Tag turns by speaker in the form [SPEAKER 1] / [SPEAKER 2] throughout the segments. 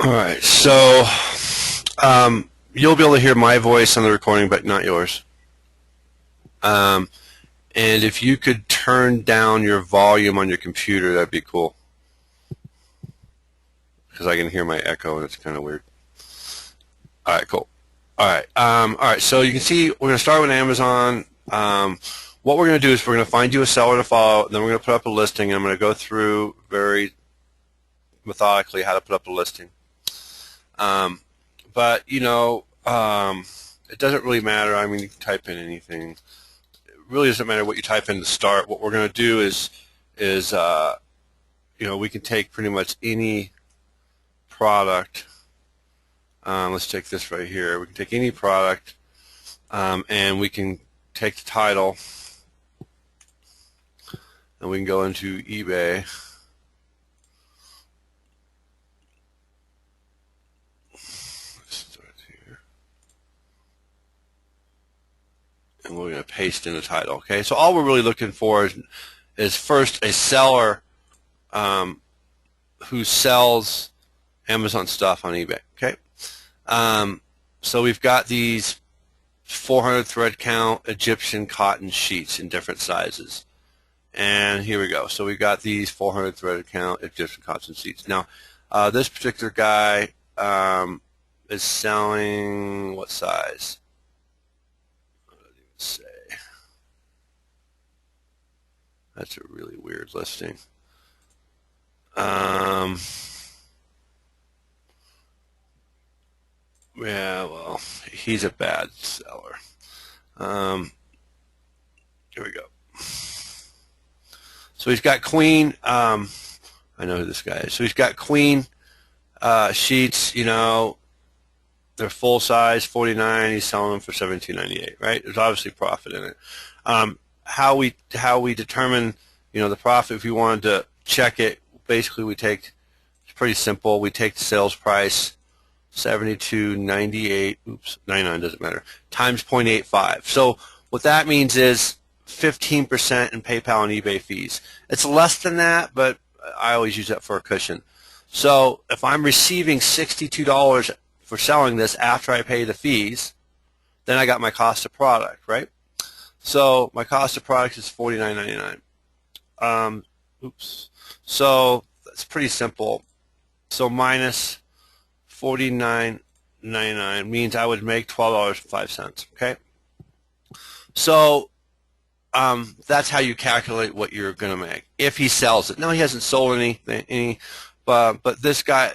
[SPEAKER 1] All right, so you'll be able to hear my voice on the recording, but not yours. Um, and if you could turn down your volume on your computer, that'd be cool, because I can hear my echo and it's kind of weird. All right, cool. All right. So you can see we're going to start with Amazon. What we're going to do is we're going to find you a seller to follow, then we're going to put up a listing, and I'm going to go through very methodically how to put up a listing. Um, but it doesn't really matter. I mean, you can type in anything. It really doesn't matter what you type in to start. What we're going to do is we can take pretty much any product. Let's take this right here. We can take any product, and we can take the title, and we can go into eBay. And we're going to paste in the title. Okay, so all we're really looking for is first a seller who sells Amazon stuff on eBay. Okay, so we've got these 400 thread count Egyptian cotton sheets in different sizes, and here we go. So we've got these 400 thread count Egyptian cotton sheets. Now, this particular guy is selling what size? Say that's a really weird listing. Yeah, well, he's a bad seller. Here we go. So he's got queen. I know who this guy is. So he's got queen sheets. They're full size, 49. He's selling them for $17.98. Right? There's obviously profit in it. How we determine the profit, if you wanted to check it, basically it's pretty simple. We take the sales price, 72.98, 99 doesn't matter, times 0.85. So what that means is 15% in PayPal and eBay fees. It's less than that, but I always use that for a cushion. So if I'm receiving $62 for selling this after I pay the fees, then I got my cost of product, right? So my cost of product is $49.99. So that's pretty simple. So minus $49.99 means I would make $12.05. Okay. So that's how you calculate what you're going to make if he sells it. Now, he hasn't sold any, but this guy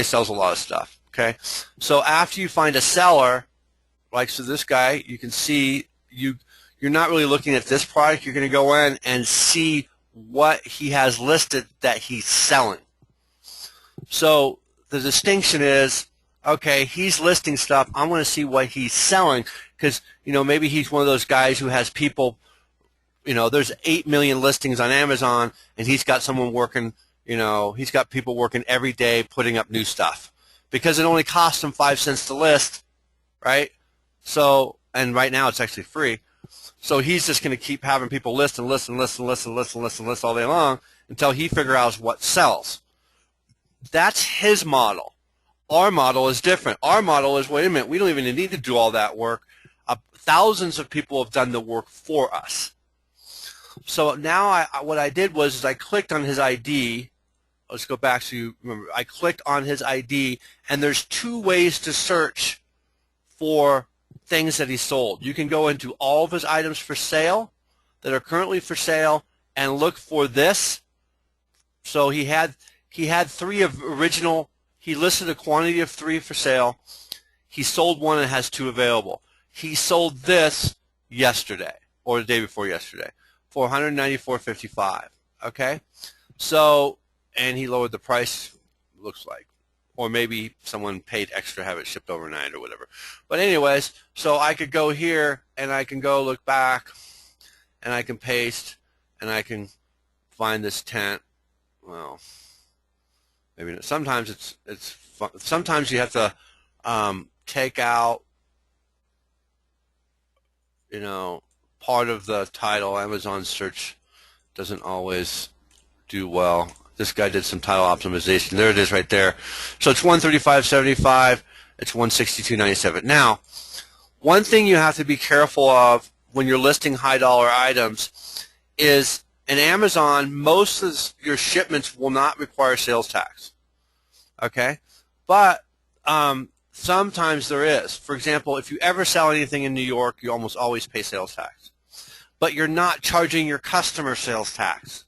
[SPEAKER 1] sells a lot of stuff. Okay. So after you find a seller, so this guy, you can see you're not really looking at this product. You're going to go in and see what he has listed that he's selling. So the distinction is, okay, he's listing stuff. I want to see what he's selling because, maybe he's one of those guys who has people, there's 8 million listings on Amazon and he's got someone working, he's got people working every day putting up new stuff because it only costs him 5 cents to list, right? So, and right now it's actually free. So he's just going to keep having people list and list and list and list and list and list and list all day long until he figures out what sells. That's his model. Our model is different. Our model is, wait a minute, we don't even need to do all that work. Thousands of people have done the work for us. So now what I did was I clicked on his ID. Let's go back to, remember, I clicked on his ID, and there's 2 ways to search for things that he sold. You can go into all of his items for sale that are currently for sale and look for this. So he had 3 of original. He listed a quantity of 3 for sale. He sold 1 and has 2 available. He sold this yesterday or the day before yesterday for $194.55. Okay, so and he lowered the price. Looks like. Or maybe someone paid extra to have it shipped overnight or whatever. But anyways, so I could go here and I can go look back and I can paste and I can find this tent. Well, maybe not. Sometimes it's fun. Sometimes you have to take out part of the title. Amazon search doesn't always do well. this guy did some title optimization. There it is right there. So it's 135.75. It's 162.97. Now, one thing you have to be careful of when you're listing high dollar items is in Amazon, most of your shipments will not require sales tax. Okay? But sometimes there is. For example, if you ever sell anything in New York, you almost always pay sales tax. But you're not charging your customer sales tax.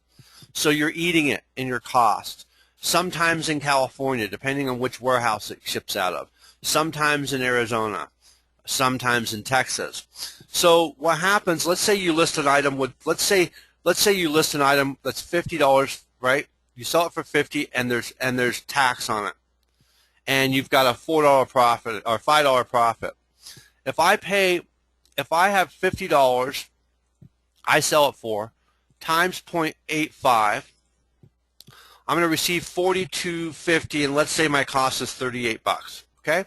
[SPEAKER 1] So you're eating it in your cost. Sometimes in California, depending on which warehouse it ships out of. Sometimes in Arizona. Sometimes in Texas. So what happens, let's say you list an item with, let's say you list an item that's $50, right? You sell it for $50 and there's tax on it. And you've got a $4 profit or $5 profit. If I have $50, I sell it for times 0.85, I'm going to receive $42.50, and let's say my cost is $38. Okay?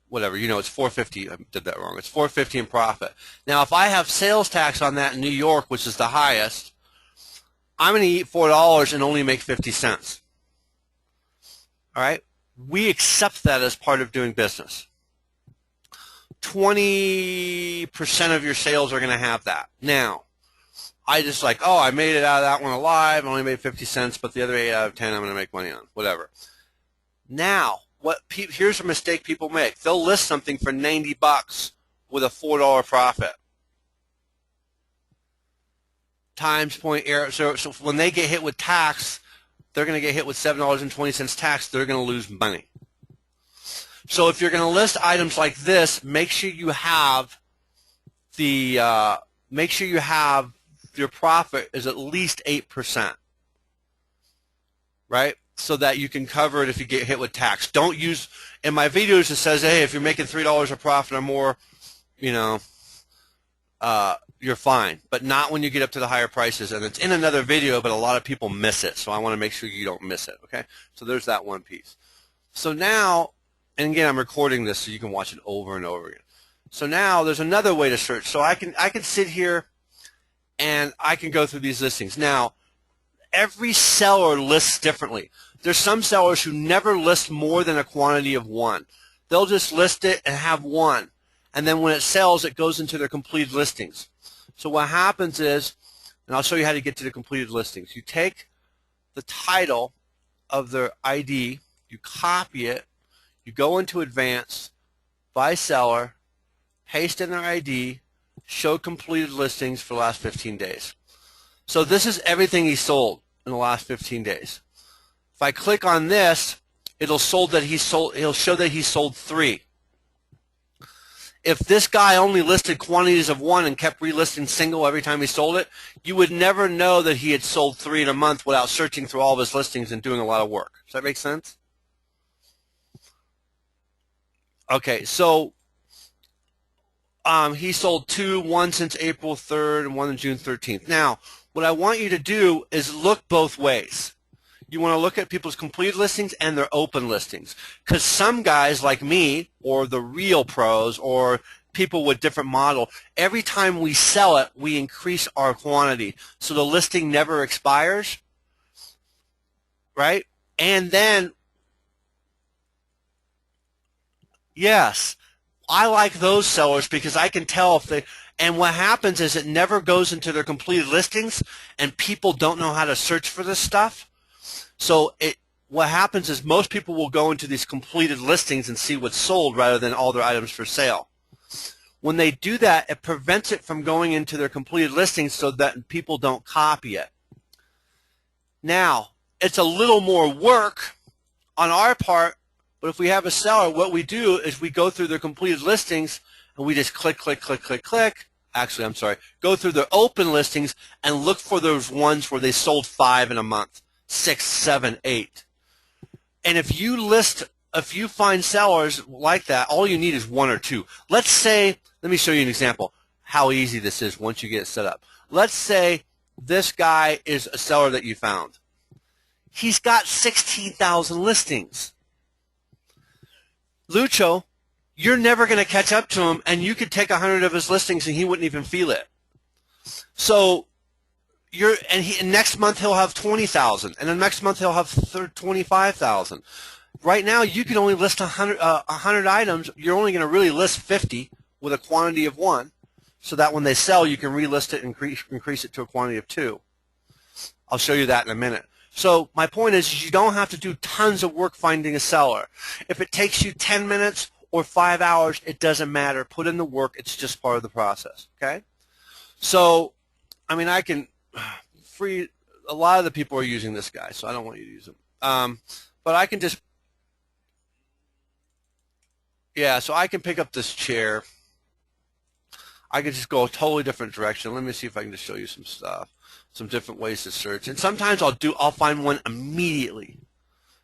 [SPEAKER 1] Whatever, you know, it's $4.50. I did that wrong. It's $4.50 in profit. Now, if I have sales tax on that in New York, which is the highest, I'm going to eat $4 and only make 50 cents. All right? We accept that as part of doing business. 20% of your sales are going to have that. Now, I just like, oh, I made it out of that one alive. I only made 50 cents, but the other 8 out of 10 I'm going to make money on. Whatever. Now, here's a mistake people make. They'll list something for $90 with a $4 profit. Times point error. So when they get hit with tax, they're going to get hit with $7.20 tax. They're going to lose money. So if you're going to list items like this, make sure you have your profit is at least 8%, right? So that you can cover it if you get hit with tax. Don't use, in my videos it says, hey, if you're making $3 a profit or more, you know, you're fine. But not when you get up to the higher prices. And it's in another video, but a lot of people miss it. So I want to make sure you don't miss it, okay? So there's that one piece. So now, and again, I'm recording this so you can watch it over and over again. So now there's another way to search. So I can sit here and I can go through these listings. Now, every seller lists differently. There's some sellers who never list more than a quantity of one. They'll just list it and have one. And then when it sells, it goes into their completed listings. So what happens is, and I'll show you how to get to the completed listings. You take the title of their ID, you copy it, you go into Advanced, by seller, paste in their ID, show completed listings for the last 15 days. So this is everything he sold in the last 15 days. If I click on this, it'll show that he sold 3. If this guy only listed quantities of 1 and kept relisting single every time he sold it, you would never know that he had sold 3 in a month without searching through all of his listings and doing a lot of work. Does that make sense? Okay, so he sold 2, 1 since April 3rd and 1 on June 13th. Now, what I want you to do is look both ways. You want to look at people's completed listings and their open listings. Because some guys like me, or the real pros, or people with different model, every time we sell it, we increase our quantity. So the listing never expires, right? And then, yes, I like those sellers because I can tell if they, and what happens is it never goes into their completed listings, and people don't know how to search for this stuff. So what happens is most people will go into these completed listings and see what's sold rather than all their items for sale. When they do that, it prevents it from going into their completed listings so that people don't copy it. Now, it's a little more work on our part, but if we have a seller, what we do is we go through their completed listings and we just click, click, click, click, click. Actually, I'm sorry. Go through their open listings and look for those ones where they sold 5 in a month. 6, 7, 8. And if you find sellers like that, all you need is 1 or 2. Let's say, let me show you an example how easy this is once you get it set up. Let's say this guy is a seller that you found. He's got 16,000 listings. Lucho, you're never going to catch up to him, and you could take 100 of his listings and he wouldn't even feel it. So and next month he'll have 20,000, and then next month he'll have 25,000. Right now, you can only list 100 items. You're only going to really list 50 with a quantity of 1, so that when they sell, you can relist it and increase it to a quantity of 2. I'll show you that in a minute. So my point is you don't have to do tons of work finding a seller. If it takes you 10 minutes or 5 hours, it doesn't matter. Put in the work. It's just part of the process, okay? So, I mean, I can free – a lot of the people are using this guy, so I don't want you to use him. But I can just – yeah, so I can pick up this chair. I can just go a totally different direction. Let me see if I can just show you some stuff, some different ways to search. And sometimes I'll find one immediately.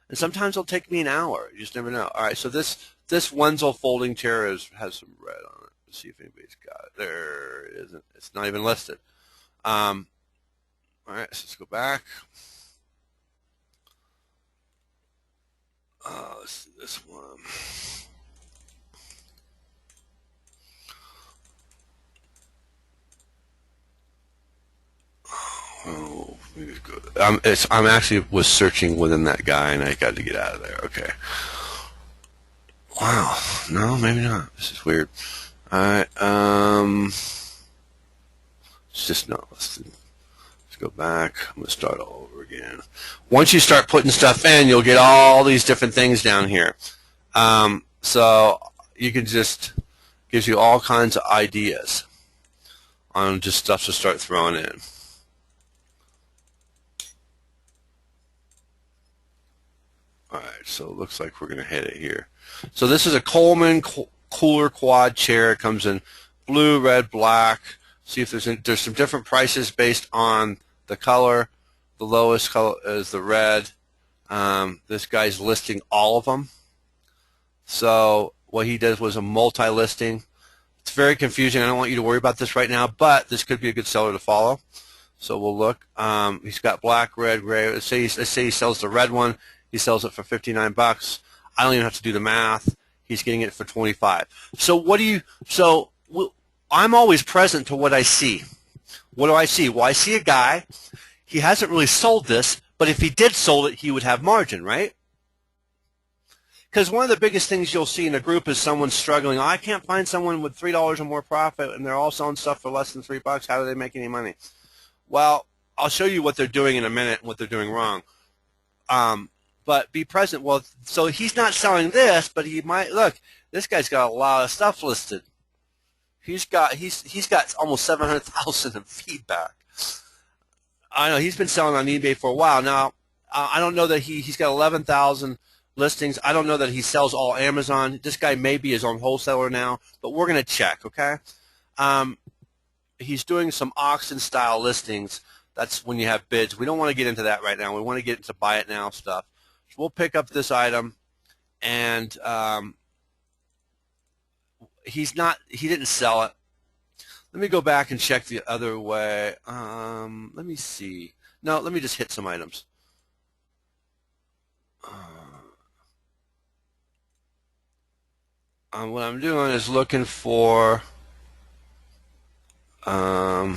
[SPEAKER 1] And sometimes it'll take me an hour. You just never know. All right, so this Wenzel folding chair has some red on it. Let's see if anybody's got it. There it isn't. It's not even listed. All right, so let's go back. Let's see this one. Oh, I'm actually was searching within that guy, and I got to get out of there. Okay. Wow. No, maybe not. This is weird. All right. It's just no. Let's go back. I'm gonna start all over again. Once you start putting stuff in, you'll get all these different things down here. So you can just gives you all kinds of ideas on just stuff to start throwing in. All right, so it looks like we're going to hit it here. So this is a Coleman cooler quad chair. It comes in blue, red, black. See if there's some different prices based on the color. The lowest color is the red. This guy's listing all of them. So what he does was a multi-listing. It's very confusing. I don't want you to worry about this right now, but this could be a good seller to follow. So we'll look. He's got black, red, gray. Let's say he sells the red one. He sells it for $59. I don't even have to do the math. He's getting it for $25. So I'm always present to what I see. What do I see? Well, I see a guy. He hasn't really sold this, but if he did sold it, he would have margin, right? Because one of the biggest things you'll see in a group is someone struggling. Oh, I can't find someone with $3 or more profit, and they're all selling stuff for less than $3. How do they make any money? Well, I'll show you what they're doing in a minute and what they're doing wrong. But be present. Well, so he's not selling this, but he might look. This guy's got a lot of stuff listed. He's got almost 700,000 in feedback. I know he's been selling on eBay for a while now. I don't know that he's got 11,000 listings. I don't know that he sells all Amazon. This guy may be his own wholesaler now, but we're going to check. Okay. He's doing some auction style listings. That's when you have bids. We don't want to get into that right now. We want to get into buy it now stuff. So we'll pick up this item, and he didn't sell it. Let me go back and check the other way. Let me see. No, let me just hit some items. What I'm doing is looking for some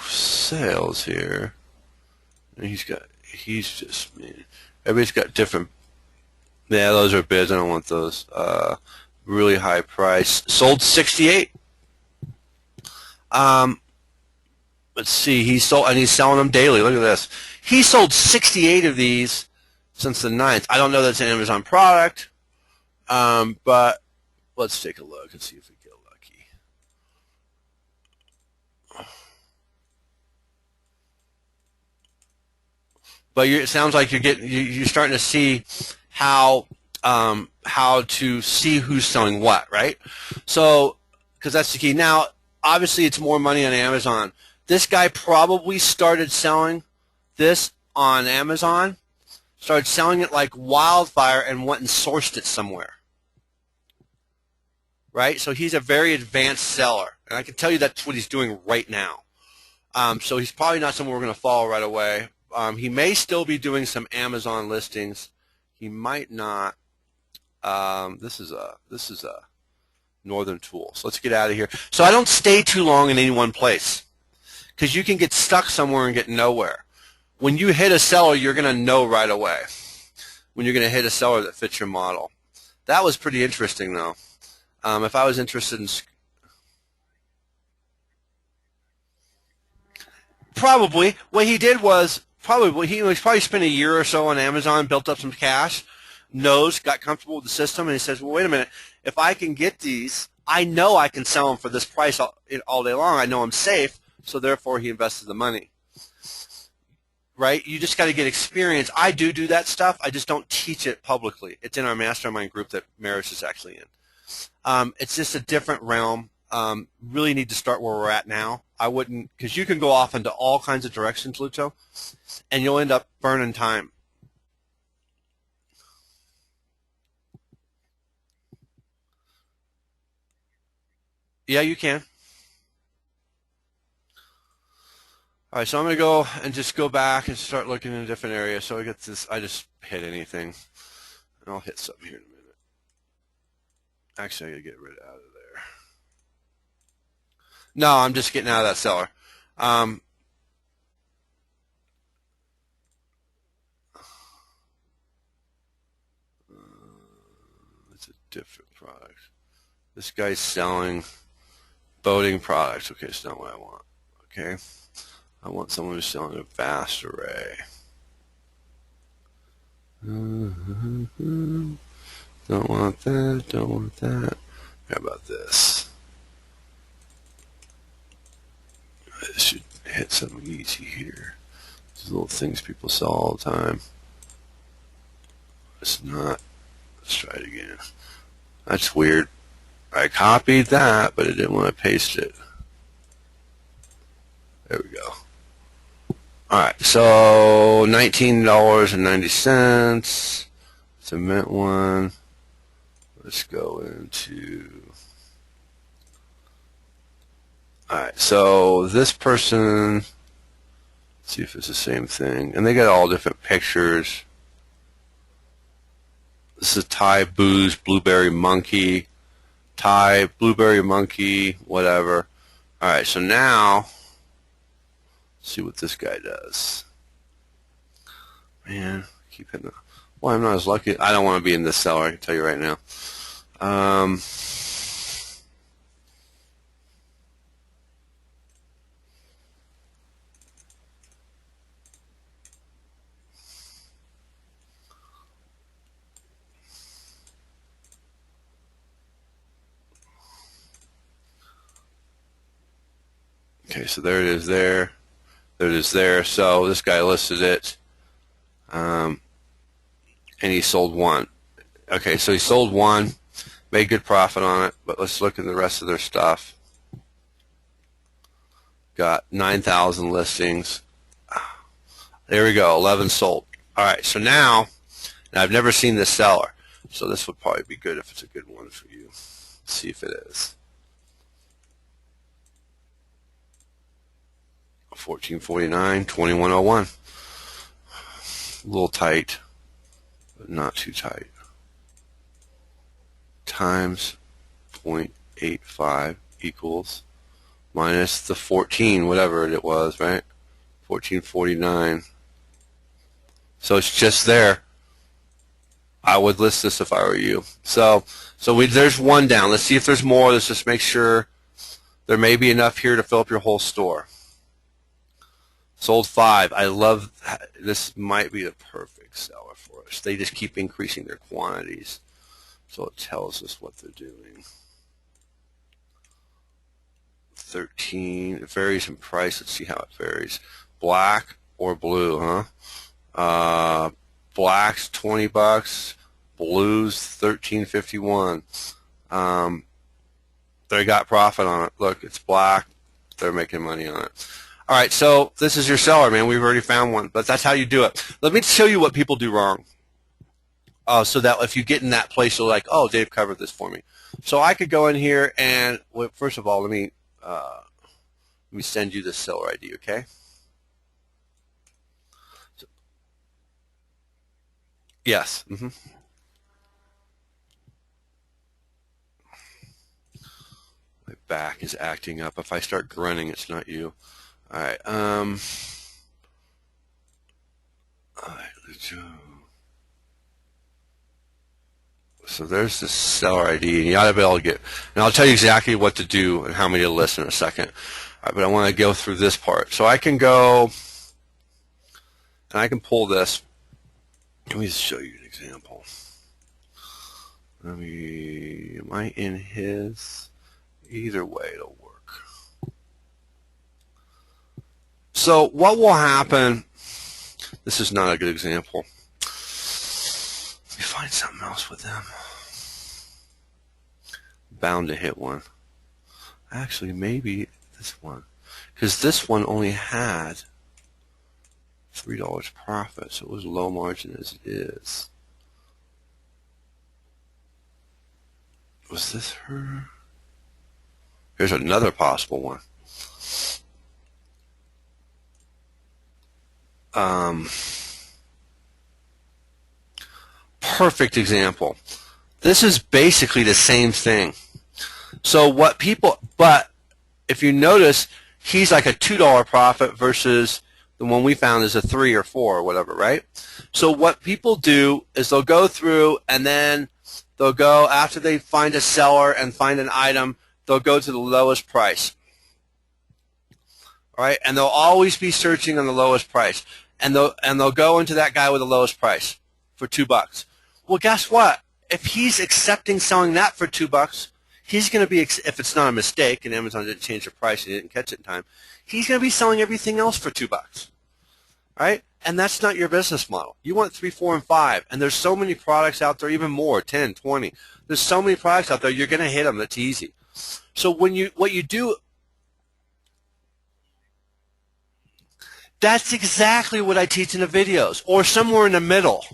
[SPEAKER 1] sales here. And everybody's got different. Yeah, those are bids. I don't want those. Really high price. Sold 68. Let's see. He's selling them daily. Look at this. He sold 68 of these since the 9th. I don't know that's an Amazon product, but let's take a look and see if we get lucky. But it sounds like you're starting to see how to see who's selling what, right? So, because that's the key. Now, obviously, it's more money on Amazon. This guy probably started selling this on Amazon, started selling it like wildfire, and went and sourced it somewhere, right? So he's a very advanced seller, and I can tell you that's what he's doing right now. So he's probably not someone we're going to follow right away. He may still be doing some Amazon listings. He might not. This is a Northern Tool. So let's get out of here. So I don't stay too long in any one place, because you can get stuck somewhere and get nowhere. When you hit a seller, you're going to know right away when you're going to hit a seller that fits your model. That was pretty interesting, though. If I was interested in, probably what he did was he probably spent a year or so on Amazon, built up some cash, got comfortable with the system, and he says, well, wait a minute, if I can get these, I know I can sell them for this price all day long. I know I'm safe, so therefore he invested the money. Right? You just got to get experience. I do that stuff. I just don't teach it publicly. It's in our mastermind group that Maris is actually in. It's just a different realm. Really need to start where we're at now. I wouldn't, because you can go off into all kinds of directions, Lucho, and you'll end up burning time. Yeah, you can. All right, so I'm going to go and just go back and start looking in a different area. So I get this, I just hit anything, and I'll hit something here in a minute. Actually, I got to get rid out of there. No, I'm just getting out of that seller. It's a different product. This guy's selling boating products. Okay, it's not what I want. Okay, I want someone who's selling a vast array. Don't want that, don't want that. How about this? I should hit something easy here. These little things people sell all the time. It's not. Let's try it again. That's weird. I copied that, but I didn't want to paste it. There we go. Alright, so $19.90. It's a mint one. Let's go into... Alright, so this person... Let's see if it's the same thing. And they got all different pictures. This is Thai Booze, Blueberry Monkey. Thai, Blueberry Monkey, whatever. Alright, so now... see what this guy does. Man, keep hitting. Well, I'm not as lucky. I don't want to be in this seller. I can tell you right now. Okay, so there it is there. There it is there. So this guy listed it, and he sold one. Okay, so he sold one, made good profit on it, but let's look at the rest of their stuff. Got 9,000 listings. There we go, 11 sold. All right, so now I've never seen this seller, so this would probably be good if it's a good one for you. Let's see if it is. 1449, 2101. A little tight, but not too tight. Times 0.85 equals minus the 14, whatever it was, right? 1449. So it's just there. I would list this if I were you. So there's one down. Let's see if there's more. Let's just make sure there may be enough here to fill up your whole store. Sold 5. I love this. Might be the perfect seller for us. They just keep increasing their quantities, so it tells us what they're doing. 13. It varies in price. Let's see how it varies. Black or blue, huh? Black's $20. Blue's $13.51. They got profit on it. Look, it's black. They're making money on it. All right, so this is your seller, man. We've already found one, but that's how you do it. Let me show you what people do wrong, so that if you get in that place, you're like, oh, Dave covered this for me. So I could go in here and, well, first of all, let me send you the seller ID, okay? So, yes. My back is acting up. If I start grunting, it's not you. All right. All right. So there's the seller ID, and you ought to be able to get. And I'll tell you exactly what to do and how many to list in a second. All right, but I want to go through this part. So I can go, and I can pull this. Let me just show you an example. Am I in his? Either way, it'll work. So what will happen? This is not a good example. Let me find something else with them. Bound to hit one. Actually, maybe this one, because this one only had $3 profit, so it was low margin as it is. Was this her? Here's another possible one. Perfect example. This is basically the same thing. So what people, but if you notice, he's like a $2 profit versus the one we found is a 3 or 4 or whatever, right? So what people do is they'll go through and then they'll go, after they find a seller and find an item, they'll go to the lowest price. All right? And they'll always be searching on the lowest price. And they'll go into that guy with the lowest price for $2. Well, guess what? If he's accepting selling that for $2, he's going to be, if it's not a mistake and Amazon didn't change the price and he didn't catch it in time, he's going to be selling everything else for $2. Right? And that's not your business model. You want 3, 4, and 5. And there's so many products out there, even more, 10, 20. There's so many products out there, you're going to hit them. It's easy. So what you do, that's exactly what I teach in the videos, or somewhere in the middle.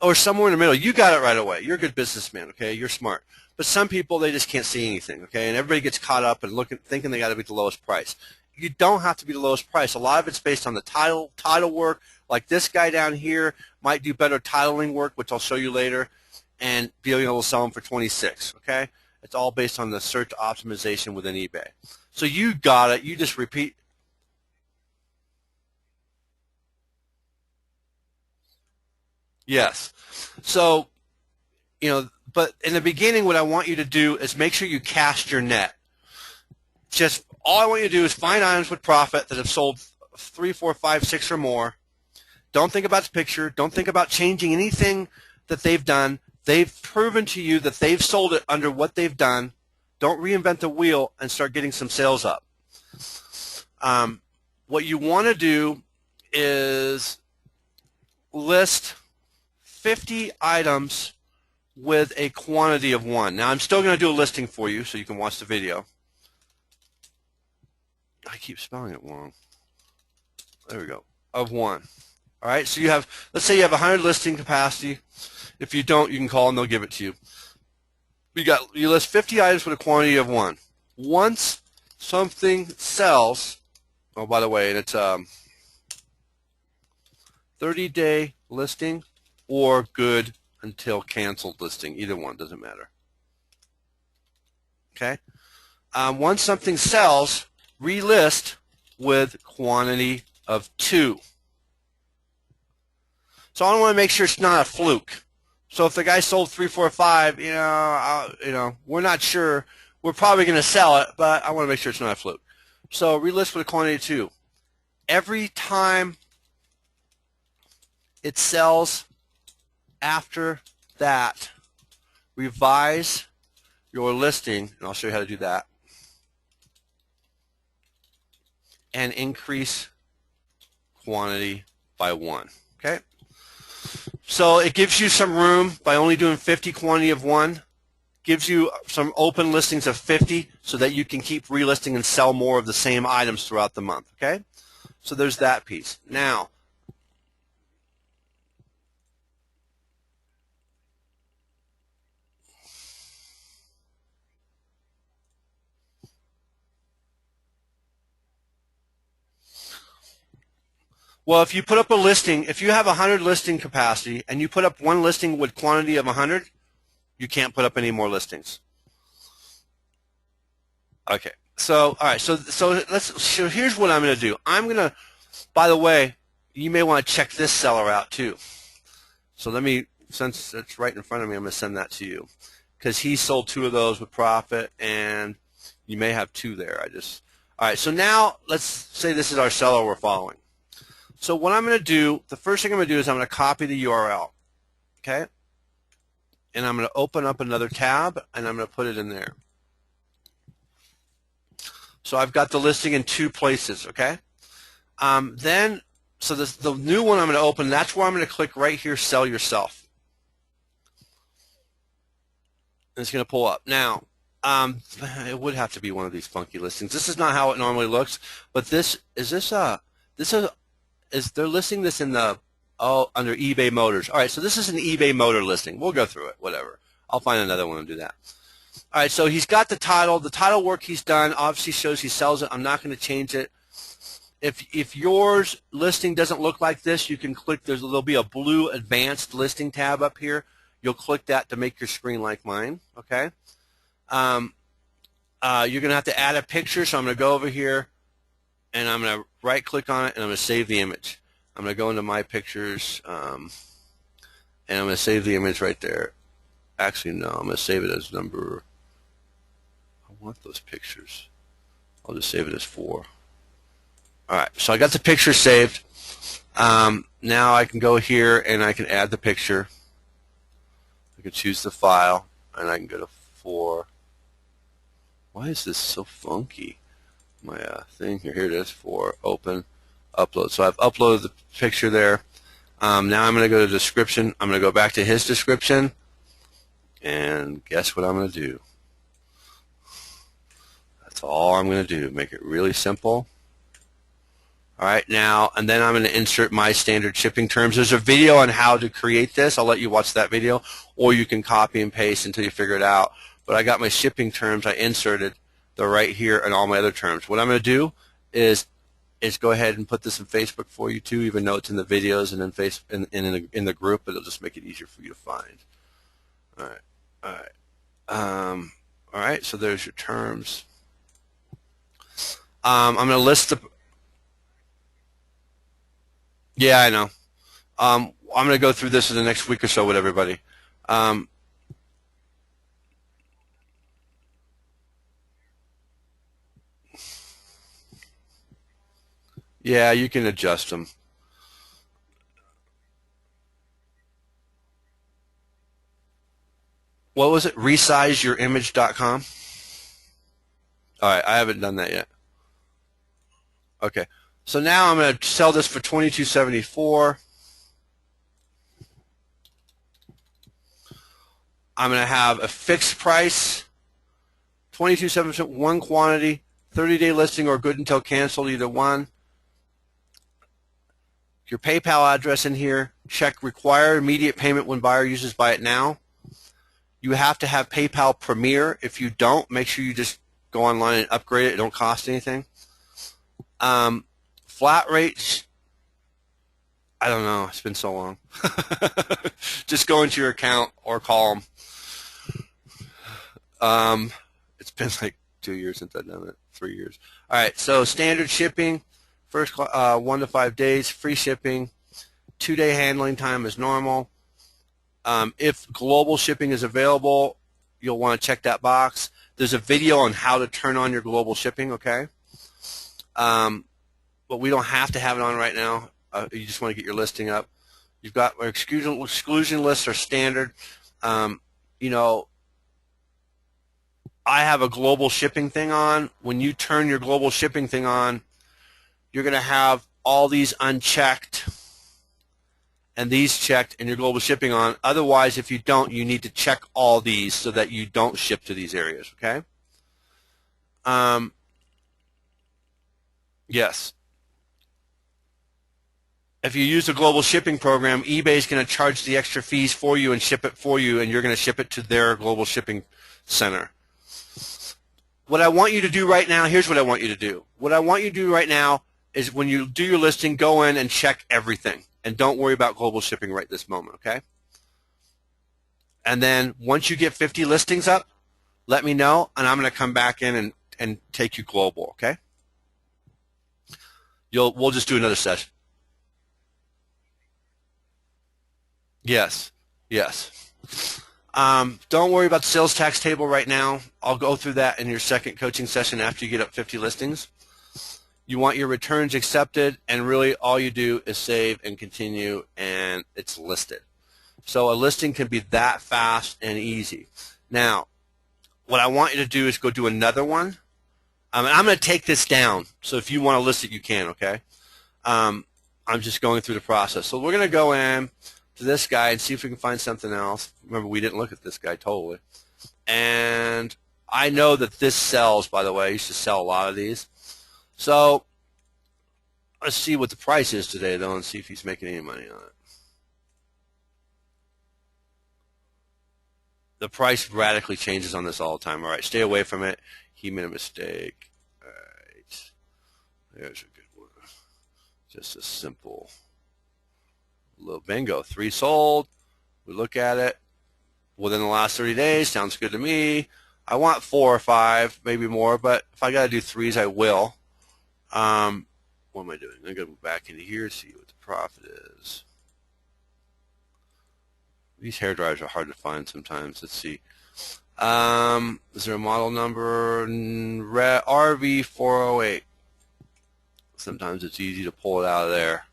[SPEAKER 1] Or somewhere in the middle. You got it right away. You're a good businessman, okay? You're smart. But some people, they just can't see anything, okay? And everybody gets caught up and thinking they got to be the lowest price. You don't have to be the lowest price. A lot of it's based on the title work. Like this guy down here might do better titling work, which I'll show you later, and be able to sell them for 26, okay? It's all based on the search optimization within eBay. So you got it. You just repeat. Yes. So, but in the beginning, what I want you to do is make sure you cast your net. Just all I want you to do is find items with profit that have sold 3, 4, 5, 6 or more. Don't think about the picture. Don't think about changing anything that they've done. They've proven to you that they've sold it under what they've done. Don't reinvent the wheel and start getting some sales up. What you want to do is list 50 items with a quantity of 1. Now, I'm still going to do a listing for you so you can watch the video. I keep spelling it wrong. There we go. Of 1. All right, so you have, let's say you have 100 listing capacity. If you don't, you can call and they'll give it to you. You list 50 items with a quantity of 1. Once something sells, oh, by the way, and it's 30-day listing or good until canceled listing. Either one, doesn't matter. Okay? Once something sells, relist with quantity of 2. So I want to make sure it's not a fluke. So if the guy sold 3, 4, 5, we're not sure. We're probably going to sell it, but I want to make sure it's not a fluke. So relist with a quantity of 2. Every time it sells after that, revise your listing, and I'll show you how to do that, and increase quantity by 1. Okay? So it gives you some room by only doing 50 quantity of 1. Gives you some open listings of 50 so that you can keep relisting and sell more of the same items throughout the month. Okay? So there's that piece. Now, well, if you put up a listing, if you have 100 listing capacity and you put up one listing with quantity of 100, you can't put up any more listings. Okay, So all right, so here's what I'm going to do. I'm going to, by the way, you may want to check this seller out too. So let me, since it's right in front of me, I'm going to send that to you because he sold 2 of those with profit, and you may have 2 there. All right. So now let's say this is our seller we're following. So what I'm going to do, the first thing I'm going to do is I'm going to copy the URL, okay, and I'm going to open up another tab and I'm going to put it in there. So I've got the listing in 2 places, okay. So the new one I'm going to open, that's where I'm going to click right here, sell yourself. And it's going to pull up. Now, it would have to be one of these funky listings. This is not how it normally looks, but they're listing this in the, under eBay Motors. All right, so this is an eBay Motor listing. We'll go through it, whatever. I'll find another one and do that. All right, so he's got the title. The title work he's done obviously shows he sells it. I'm not going to change it. If yours listing doesn't look like this, you can click, there'll be a blue advanced listing tab up here. You'll click that to make your screen like mine, okay? You're going to have to add a picture, so I'm going to go over here, and I'm going to right-click on it, and I'm going to save the image. I'm going to go into My Pictures, and I'm going to save the image right there. Actually, no, I'm going to save it as number, I want those pictures. I'll just save it as 4. All right, so I got the picture saved. Now I can go here and I can add the picture. I can choose the file, and I can go to 4. Why is this so funky? My thing here. Here it is. 4. Open. Upload. So I've uploaded the picture there. Now I'm going to go to description. I'm going to go back to his description, and guess what I'm going to do? That's all I'm going to do. Make it really simple. All right, now, and then I'm going to insert my standard shipping terms. There's a video on how to create this. I'll let you watch that video, or you can copy and paste until you figure it out. But I got my shipping terms. I inserted. They're right here and all my other terms. What I'm going to do is go ahead and put this in Facebook for you too, even though it's in the videos and in the group, but it'll just make it easier for you to find. All right, all right, all right. So there's your terms. I'm going to list the. Yeah, I know. I'm going to go through this in the next week or so with everybody. Yeah, you can adjust them. What was it? ResizeYourImage.com? All right, I haven't done that yet. Okay. So now I'm going to sell this for $22.74. I'm going to have a fixed price, $22.74, one quantity, 30-day listing or good until canceled, either one. Your PayPal address in here. Check require immediate payment when buyer uses buy it now. You have to have PayPal Premier. If you don't, make sure you just go online and upgrade it. It don't cost anything. Flat rates, I don't know. It's been so long. Just go into your account or call them. It's been like 2 years since I've done it, 3 years. All right, so standard shipping, first 1 to 5 days, free shipping, 2-day handling time is normal. If global shipping is available, you'll want to check that box. There's a video on how to turn on your global shipping, okay? But we don't have to have it on right now. You just want to get your listing up. You've got our exclusion lists are standard. You know, I have a global shipping thing on. When you turn your global shipping thing on, you're going to have all these unchecked and these checked and your global shipping on. Otherwise, if you don't, you need to check all these so that you don't ship to these areas, okay? Yes. If you use a global shipping program, eBay is going to charge the extra fees for you and ship it for you, and you're going to ship it to their global shipping center. What I want you to do right now, here's what I want you to do. What I want you to do right now is when you do your listing, go in and check everything. And don't worry about global shipping right this moment, okay? And then once you get 50 listings up, let me know, and I'm going to come back in and take you global, okay? We'll just do another session. Yes, yes. Don't worry about the sales tax table right now. I'll go through that in your second coaching session after you get up 50 listings. You want your returns accepted, and really all you do is save and continue, and it's listed. So a listing can be that fast and easy. Now, what I want you to do is go do another one. And I'm going to take this down, so if you want to list it, you can, okay? I'm just going through the process. So we're going to go in to this guy and see if we can find something else. Remember, we didn't look at this guy totally. And I know that this sells, by the way. I used to sell a lot of these. So let's see what the price is today, though, and see if he's making any money on it. The price radically changes on this all the time. All right, stay away from it. He made a mistake. All right, there's a good one. Just a simple little bingo. 3 sold. We look at it. Within the last 30 days, sounds good to me. I want 4 or 5, maybe more, but if I got to do 3s, I will. What am I doing? I'm going to go back into here, see what the profit is. These hair dryers are hard to find sometimes. Let's see. Is there a model number? RV408. Sometimes it's easy to pull it out of there.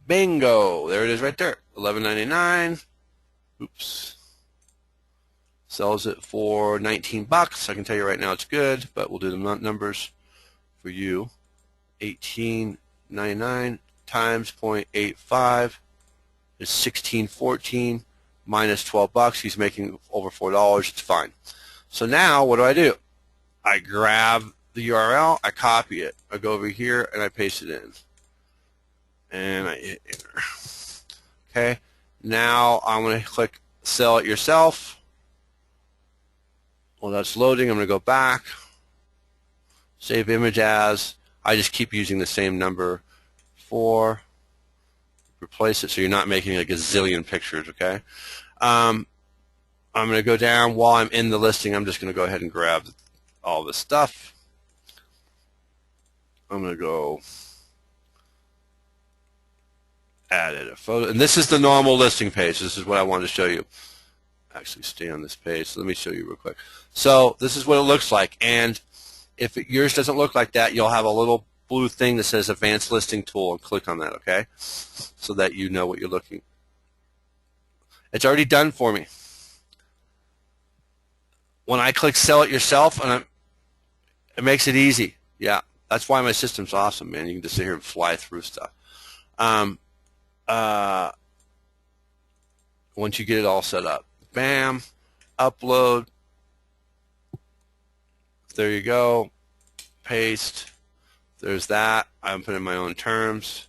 [SPEAKER 1] Bingo! There it is right there. $11.99. Oops. Sells it for $19. I can tell you right now it's good, but we'll do the numbers for you. $18.99 times 0.85 is $16.14 minus $12. He's making over $4. It's fine. So now what do? I grab the URL, I copy it, I go over here and I paste it in, and I hit enter. Okay. Now I'm going to click sell it yourself. Well, that's loading. I'm going to go back, save image as. I just keep using the same number. 4, replace it so you're not making like a zillion pictures, okay? I'm going to go down. While I'm in the listing, I'm just going to go ahead and grab all this stuff. I'm going to go added a photo, and this is the normal listing page. This is what I wanted to show you. Actually, stay on this page. So let me show you real quick. So this is what it looks like, and if yours doesn't look like that, you'll have a little blue thing that says Advanced Listing Tool, and click on that, okay? So that you know what you're looking. It's already done for me. When I click Sell It Yourself, and it makes it easy. Yeah, that's why my system's awesome, man. You can just sit here and fly through stuff. Once you get it all set up, bam, upload. There you go. Paste. There's that. I'm putting my own terms.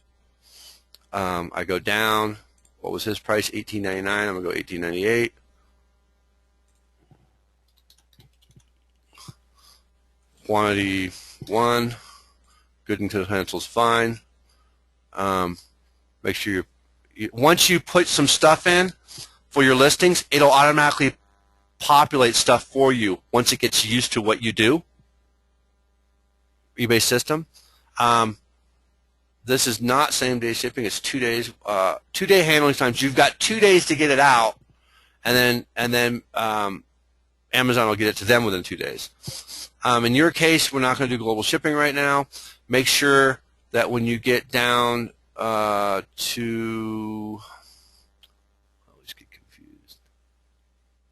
[SPEAKER 1] I go down. What was his price? $18.99. I'm going to go $18.98. Quantity 1. Good until pencil's fine. Make sure once you put some stuff in for your listings, it'll automatically populate stuff for you once it gets used to what you do. eBay system. This is not same-day shipping. It's 2 days. 2-day handling times. You've got 2 days to get it out, and then Amazon will get it to them within 2 days. In your case, we're not going to do global shipping right now. Make sure that when you get down to, I always get confused.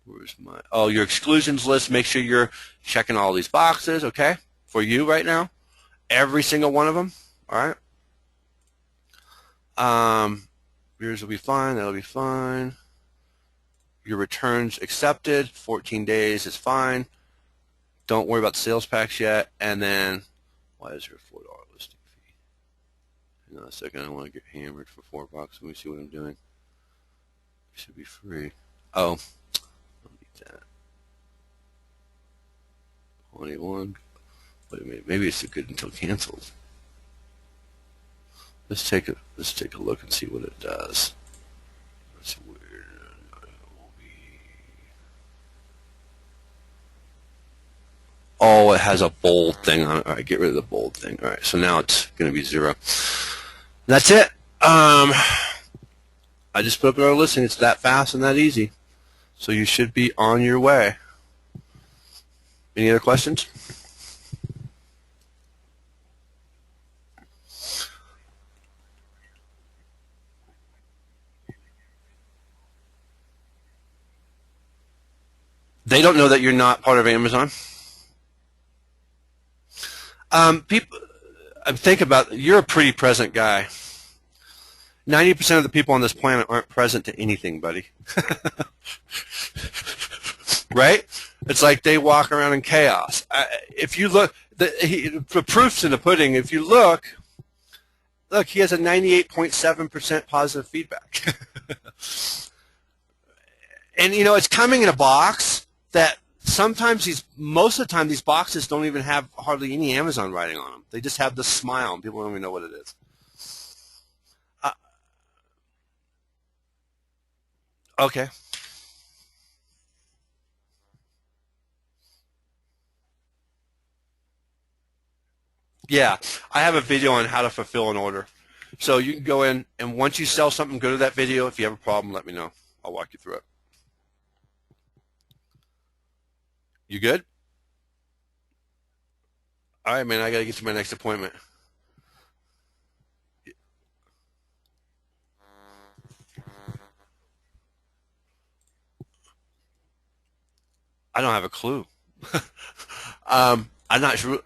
[SPEAKER 1] Where's my, your exclusions list. Make sure you're checking all these boxes, okay, for you right now. Every single one of them, all right? Yours will be fine. That'll be fine. Your returns accepted. 14 days is fine. Don't worry about the sales packs yet. And then, why is there a $4 listing fee? Hang on a second. I don't want to get hammered for $4. Let me see what I'm doing. It should be free. Oh, I'll need that. 21. Wait a minute. Maybe it's good until canceled. Let's take a look and see what it does. That's weird. Oh, it has a bold thing on it. All right, get rid of the bold thing. All right, so now it's going to be 0. That's it. I just put up another listing. It's that fast and that easy. So you should be on your way. Any other questions? They don't know that you're not part of Amazon. People, think about it. You're a pretty present guy. 90% of the people on this planet aren't present to anything, buddy. Right? It's like they walk around in chaos. If you look, the proof's in the pudding. If you look, he has a 98.7% positive feedback. And, it's coming in a box that sometimes most of the time these boxes don't even have hardly any Amazon writing on them. They just have the smile, and people don't even know what it is. Okay. Yeah, I have a video on how to fulfill an order. So you can go in, and once you sell something, go to that video. If you have a problem, let me know. I'll walk you through it. You good? All right, man, I got to get to my next appointment. I don't have a clue. I'm not sure.